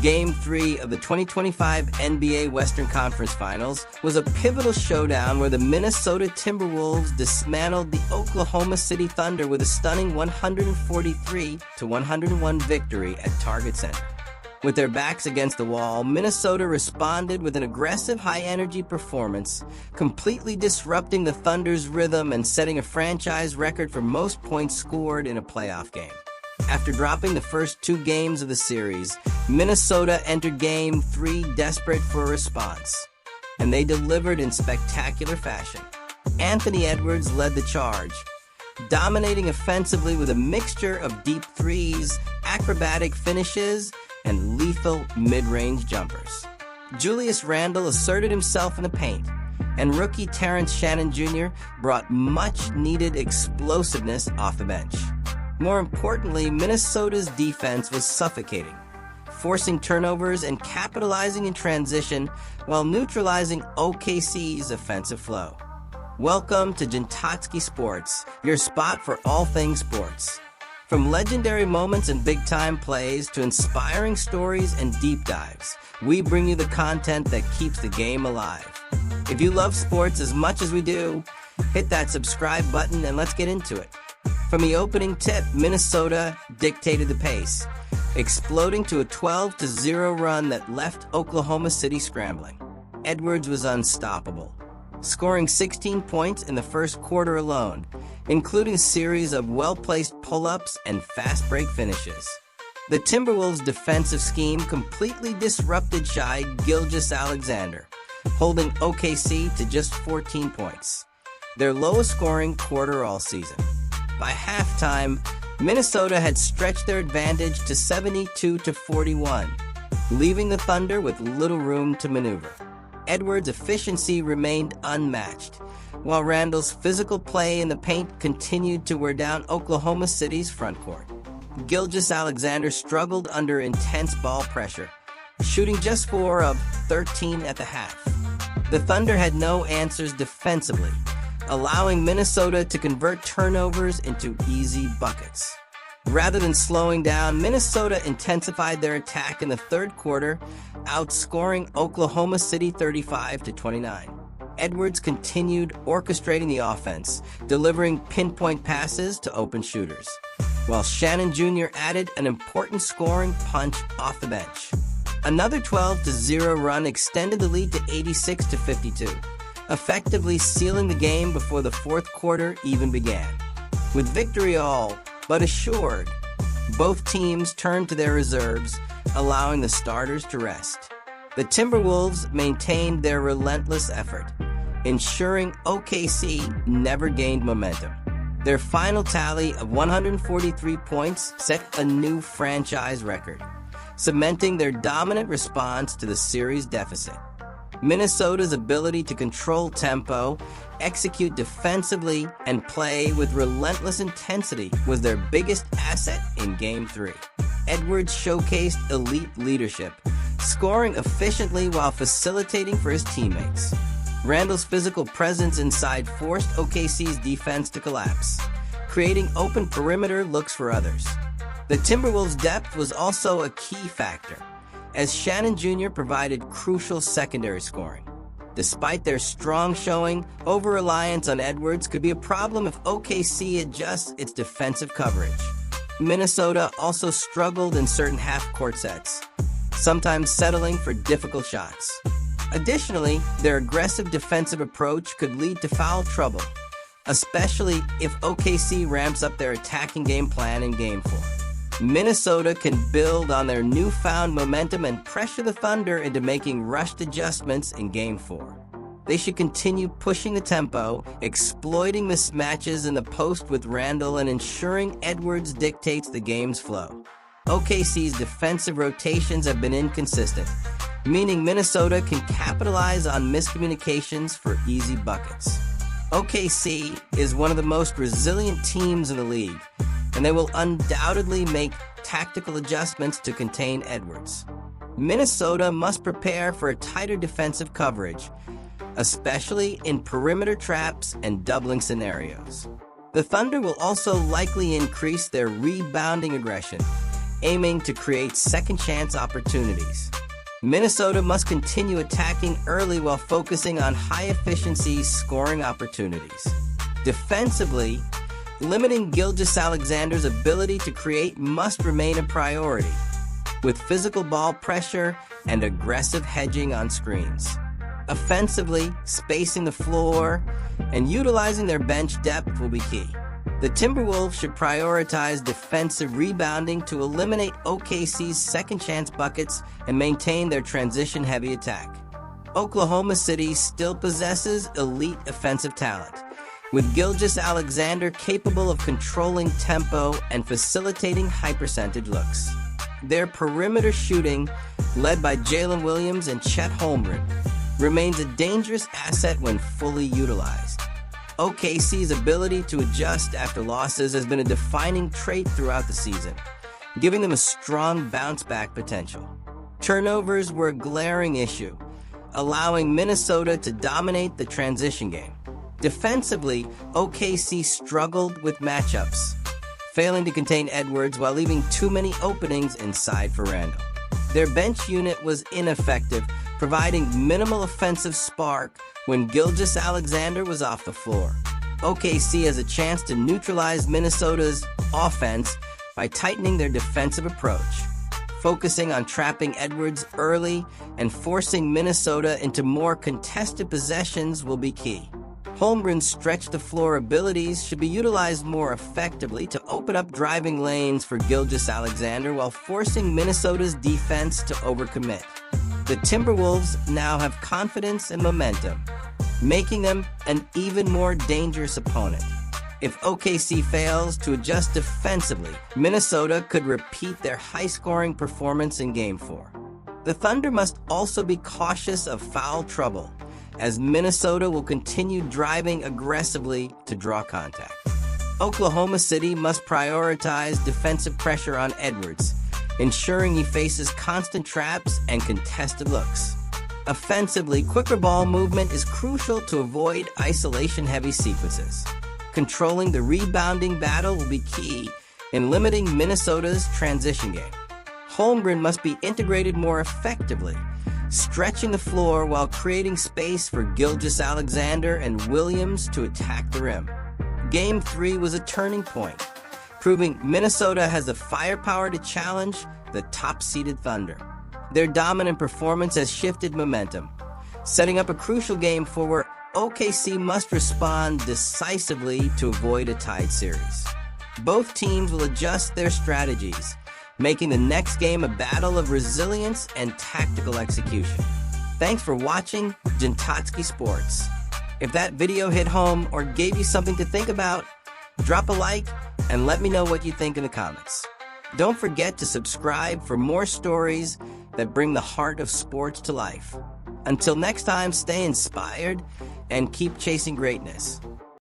Game 3 of the 2025 NBA Western Conference Finals was a pivotal showdown where the Minnesota Timberwolves dismantled the Oklahoma City Thunder with a stunning 143-101 victory at Target Center. With their backs against the wall, Minnesota responded with an aggressive, high-energy performance, completely disrupting the Thunder's rhythm and setting a franchise record for most points scored in a playoff game. After dropping the first 2 games of the series, Minnesota entered Game 3 desperate for a response, and they delivered in spectacular fashion. Anthony Edwards led the charge, dominating offensively with a mixture of deep threes, acrobatic finishes, and lethal mid-range jumpers. Julius Randle asserted himself in the paint, and rookie Terrence Shannon Jr. brought much-needed explosiveness off the bench. More importantly, Minnesota's defense was suffocating, forcing turnovers and capitalizing in transition while neutralizing OKC's offensive flow. Welcome to Jintatski Sports, your spot for all things sports. From legendary moments and big-time plays to inspiring stories and deep dives, we bring you the content that keeps the game alive. If you love sports as much as we do, hit that subscribe button and let's get into it. From the opening tip, Minnesota dictated the pace, exploding to a 12-0 run that left Oklahoma City scrambling. Edwards was unstoppable, scoring 16 points in the first quarter alone, including a series of well-placed pull-ups and fast-break finishes. The Timberwolves' defensive scheme completely disrupted Shai Gilgeous-Alexander, holding OKC to just 14 points, their lowest-scoring quarter all season. By halftime, Minnesota had stretched their advantage to 72-41, leaving the Thunder with little room to maneuver. Edwards' efficiency remained unmatched, while Randle's physical play in the paint continued to wear down Oklahoma City's front court. Gilgeous-Alexander struggled under intense ball pressure, shooting just 4 of 13 at the half. The Thunder had no answers defensively, allowing Minnesota to convert turnovers into easy buckets. Rather than slowing down, Minnesota intensified their attack in the third quarter, outscoring Oklahoma City 35-29. Edwards continued orchestrating the offense, delivering pinpoint passes to open shooters, while Shannon Jr. added an important scoring punch off the bench. Another 12-0 run extended the lead to 86-52. Effectively sealing the game before the fourth quarter even began. With victory all but assured, both teams turned to their reserves, allowing the starters to rest. The Timberwolves maintained their relentless effort, ensuring OKC never gained momentum. Their final tally of 143 points set a new franchise record, cementing their dominant response to the series deficit. Minnesota's ability to control tempo, execute defensively, and play with relentless intensity was their biggest asset in Game 3. Edwards showcased elite leadership, scoring efficiently while facilitating for his teammates. Randle's physical presence inside forced OKC's defense to collapse, creating open perimeter looks for others. The Timberwolves' depth was also a key factor, as Shannon Jr. provided crucial secondary scoring. Despite their strong showing, over-reliance on Edwards could be a problem if OKC adjusts its defensive coverage. Minnesota also struggled in certain half-court sets, sometimes settling for difficult shots. Additionally, their aggressive defensive approach could lead to foul trouble, especially if OKC ramps up their attacking game plan in Game 4. Minnesota can build on their newfound momentum and pressure the Thunder into making rushed adjustments in Game 4. They should continue pushing the tempo, exploiting mismatches in the post with Randle, and ensuring Edwards dictates the game's flow. OKC's defensive rotations have been inconsistent, meaning Minnesota can capitalize on miscommunications for easy buckets. OKC is one of the most resilient teams in the league, and they will undoubtedly make tactical adjustments to contain Edwards. Minnesota must prepare for a tighter defensive coverage, especially in perimeter traps and doubling scenarios. The Thunder will also likely increase their rebounding aggression, aiming to create second-chance opportunities. Minnesota must continue attacking early while focusing on high-efficiency scoring opportunities. Defensively, limiting Gilgeous-Alexander's ability to create must remain a priority, with physical ball pressure and aggressive hedging on screens. Offensively, spacing the floor and utilizing their bench depth will be key. The Timberwolves should prioritize defensive rebounding to eliminate OKC's second-chance buckets and maintain their transition-heavy attack. Oklahoma City still possesses elite offensive talent, with Gilgeous-Alexander capable of controlling tempo and facilitating high-percentage looks. Their perimeter shooting, led by Jalen Williams and Chet Holmgren, remains a dangerous asset when fully utilized. OKC's ability to adjust after losses has been a defining trait throughout the season, giving them a strong bounce-back potential. Turnovers were a glaring issue, allowing Minnesota to dominate the transition game. Defensively, OKC struggled with matchups, failing to contain Edwards while leaving too many openings inside for Randle. Their bench unit was ineffective, providing minimal offensive spark when Gilgeous-Alexander was off the floor. OKC has a chance to neutralize Minnesota's offense by tightening their defensive approach. Focusing on trapping Edwards early and forcing Minnesota into more contested possessions will be key. Holmgren's stretch-the-floor abilities should be utilized more effectively to open up driving lanes for Gilgeous-Alexander while forcing Minnesota's defense to overcommit. The Timberwolves now have confidence and momentum, making them an even more dangerous opponent. If OKC fails to adjust defensively, Minnesota could repeat their high-scoring performance in Game 4. The Thunder must also be cautious of foul trouble, as Minnesota will continue driving aggressively to draw contact. Oklahoma City must prioritize defensive pressure on Edwards, ensuring he faces constant traps and contested looks. Offensively, quicker ball movement is crucial to avoid isolation-heavy sequences. Controlling the rebounding battle will be key in limiting Minnesota's transition game. Holmgren must be integrated more effectively, stretching the floor while creating space for Gilgeous-Alexander and Williams to attack the rim. Game 3 was a turning point, proving Minnesota has the firepower to challenge the top-seeded Thunder. Their dominant performance has shifted momentum, setting up a crucial Game 4 where OKC must respond decisively to avoid a tied series. Both teams will adjust their strategies, making the next game a battle of resilience and tactical execution. Thanks for watching Jantotsky Sports. If that video hit home or gave you something to think about, drop a like and let me know what you think in the comments. Don't forget to subscribe for more stories that bring the heart of sports to life. Until next time, stay inspired and keep chasing greatness.